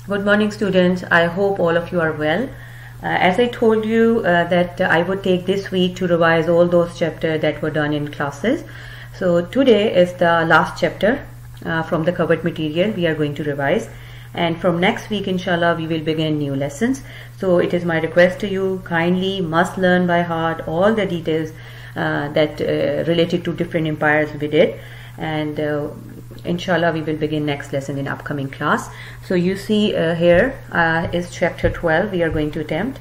Good morning, students. I hope all of you are well. As I told you that I would take this week to revise all those chapters that were done in classes. So today is the last chapter from the covered material we are going to revise, and from next week inshallah we will begin new lessons. So it is my request to you, kindly must learn by heart all the details that related to different empires we did, and inshallah we will begin next lesson in upcoming class. So you see here is chapter 12 we are going to attempt,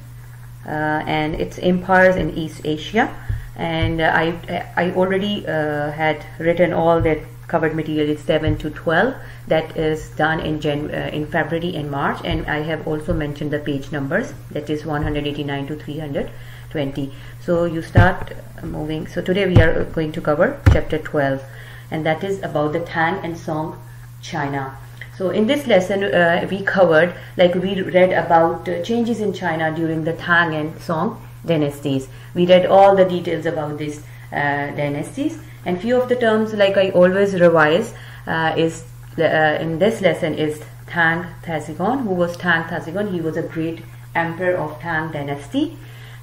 and it's empires in East Asia, and I already had written all that covered material. It's 7 to 12 that is done in February and March, and I have also mentioned the page numbers, that is 189 to 320. So you start moving. So today we are going to cover chapter 12, and that is about the Tang and Song China. So in this lesson we covered, like we read about changes in China during the Tang and Song dynasties. We read all the details about these dynasties, and few of the terms, like I always revise, in this lesson is Tang Taizong. Who was Tang Taizong? He was a great emperor of Tang dynasty.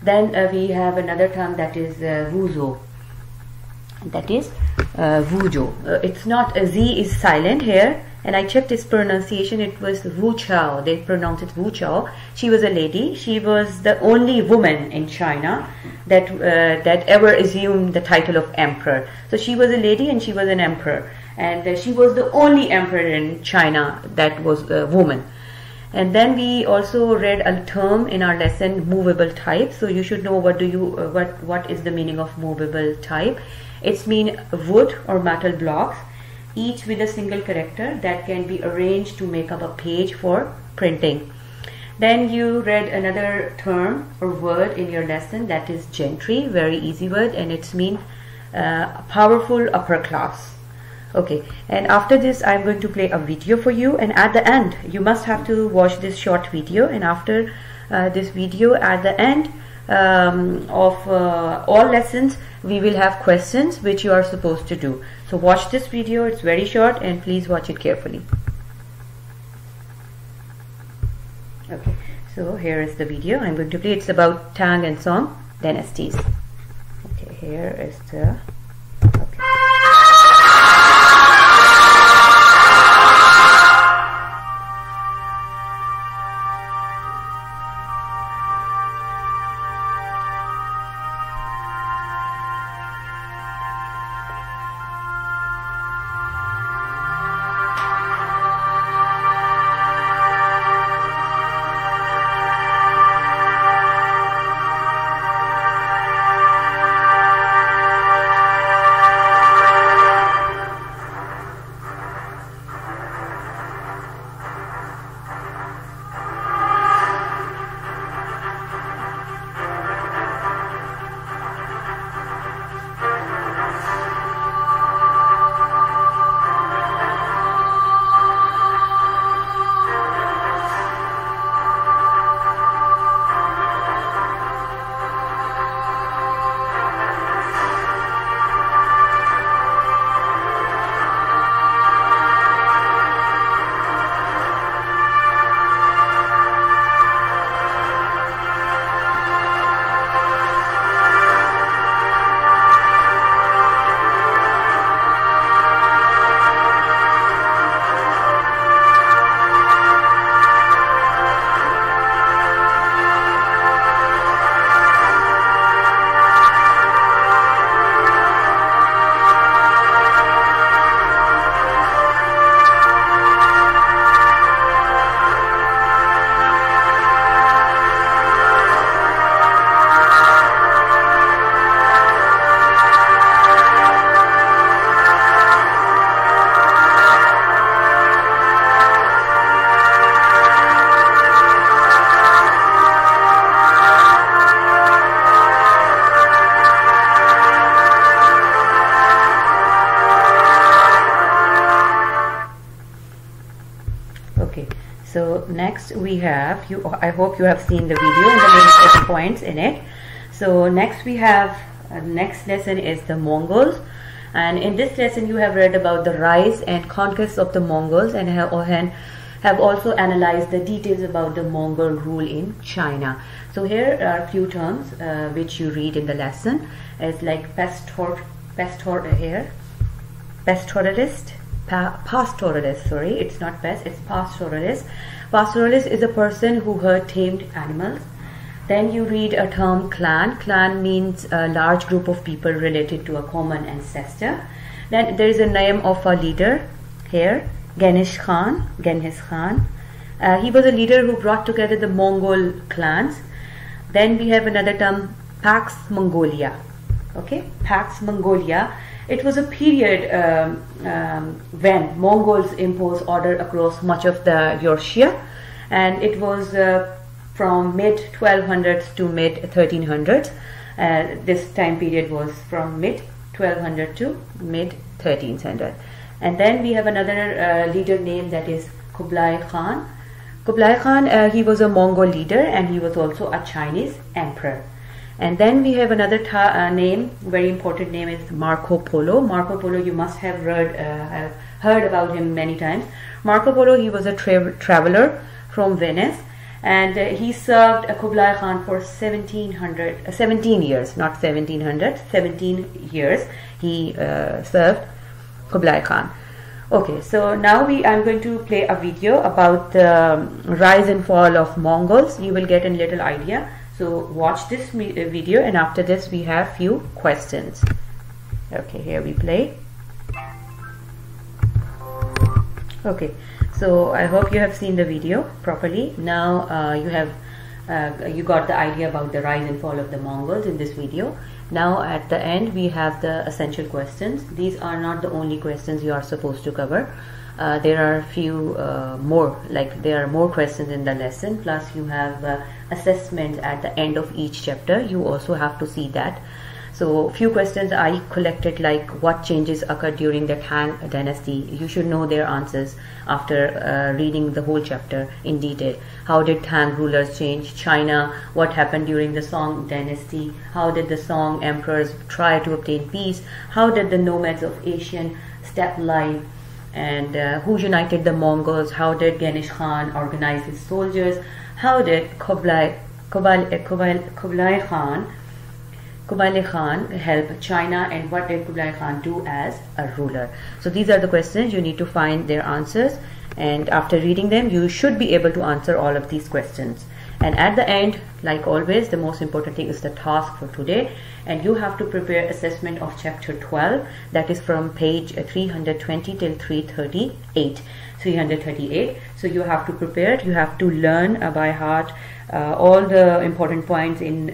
Then we have another term, that is Wuzhou. That is Wuzhou. It's not, a Z is silent here, and I checked its pronunciation. It was Wu Chao. They pronounce it Wu Chao. She was a lady. She was the only woman in China that ever assumed the title of emperor. So she was a lady and she was an emperor, and she was the only emperor in China that was a woman. And then we also read a term in our lesson, movable type. So you should know what is the meaning of movable type. It's mean wood or metal blocks, each with a single character that can be arranged to make up a page for printing. Then you read another term or word in your lesson, that is gentry, very easy word, and it's mean powerful upper class. Okay, and after this I'm going to play a video for you, and at the end you must have to watch this short video, and after this video, at the end of all lessons we will have questions which you are supposed to do. So watch this video, it's very short, and please watch it carefully. Okay, so here is the video I'm going to play. It's about Tang and Song dynasties. Okay, here is the So next we have, I hope you have seen the video and the main points in it. So next we have, next lesson is the Mongols, and in this lesson you have read about the rise and conquest of the Mongols, and have also analyzed the details about the Mongol rule in China. So here are a few terms which you read in the lesson, as like pastoralist, sorry, it's not pest, it's pastoralist. Pastoralist is a person who herd tamed animals. Then you read a term clan. Clan means a large group of people related to a common ancestor. Then there is a name of a leader here, Genghis Khan. He was a leader who brought together the Mongol clans. Then we have another term, Pax Mongolia. Okay, Pax Mongolia. It was a period when Mongols imposed order across much of the Eurasia, and it was from mid 1200s to mid 1300s. This time period was from mid 1200 to mid 1300. And then we have another leader name, that is Kublai Khan. Kublai Khan, he was a Mongol leader, and he was also a Chinese emperor. And then we have another name, very important name, is Marco Polo. Marco Polo, you must have heard about him many times. Marco Polo, he was a traveler from Venice, and he served Kublai Khan for 17 years, not 1700, 17 years he served Kublai Khan. Okay, so now I'm going to play a video about the rise and fall of Mongols. You will get a little idea. So watch this video, and after this we have few questions. Okay, here we play. Okay, so I hope you have seen the video properly. Now you got the idea about the rise and fall of the Mongols in this video. Now at the end we have the essential questions. These are not the only questions you are supposed to cover. There are a few more, like there are more questions in the lesson, plus you have assessments at the end of each chapter. You also have to see that. So few questions I collected, like what changes occurred during the Tang dynasty. You should know their answers after reading the whole chapter in detail. How did Tang rulers change China? What happened during the Song dynasty? How did the Song emperors try to obtain peace? How did the nomads of Asian steppe live? And who united the Mongols? How did Genghis Khan organize his soldiers? How did Kublai Khan help China, and what did Kublai Khan do as a ruler? So these are the questions. You need to find their answers, and after reading them you should be able to answer all of these questions. And at the end, like always, the most important thing is the task for today, and you have to prepare assessment of chapter 12, that is from page 320 till 338. So you have to prepare it. You have to learn by heart all the important points in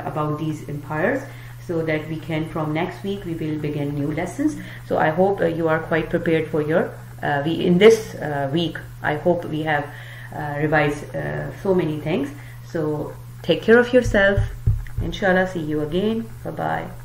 about these empires, so that we can, from next week we will begin new lessons. So I hope you are quite prepared for your in this week. I hope we have revised so many things. So take care of yourself. Inshallah, see you again. Bye bye.